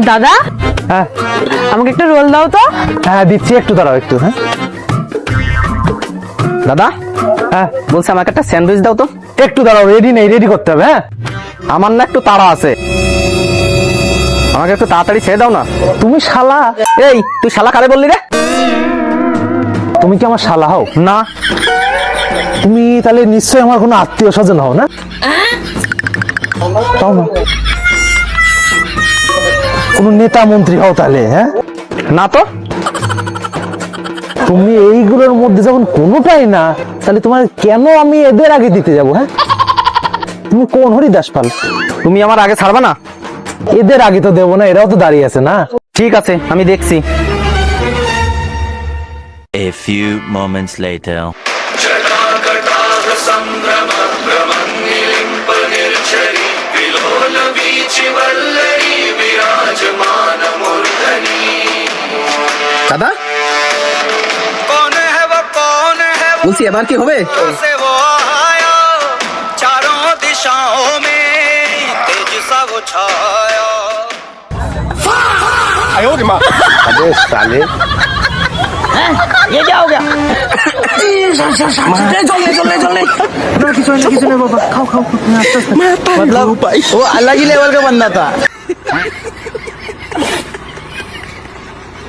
দাদা, হ্যাঁ আমাকে একটা রোল দাও তো। হ্যাঁ দিচ্ছি, একটু দাঁড়াও একটু। হ্যাঁ দাদা, হ্যাঁ বলছি আমাকে একটা স্যান্ডউইচ দাও তো। একটু দাঁড়াও, রেডি নেই, রেডি করতে হবে। হ্যাঁ আমার না একটু তাড়া আছে, আমাকে একটু তাড়াতাড়ি ছেড়ে দাও না। তুমি শালা, এই তুই শালা কারে বললি রে? তুমি কি আমার শালা হও? না। তুমি তাহলে নিশ্চয়ই আমার কোনো আত্মীয় স্বজন হও না? তাও না, কোনো নেতা মন্ত্রী হও তাহলে? হ্যাঁ না তো। তুমি এইগুলোর মধ্যে যখন কোনোটাই না, তাহলে তোমার কেন আমি এদের আগে দিতে যাব? হ্যাঁ তুমি কোন হরিদাস পাল? তুমি আমার আগে ছাড়বা না? এদের আগে তো দেবো না, এরাও তো দাঁড়িয়ে আছে না। ঠিক আছে, আমি দেখছি। A few moments later. দাদা, বলছি এবার কি হবে? चारों दिशाओं में तेज सा वो छाया। আরে সালে, ये क्या हो गया? मतलब वो अलग ही लेवल का बंदा था।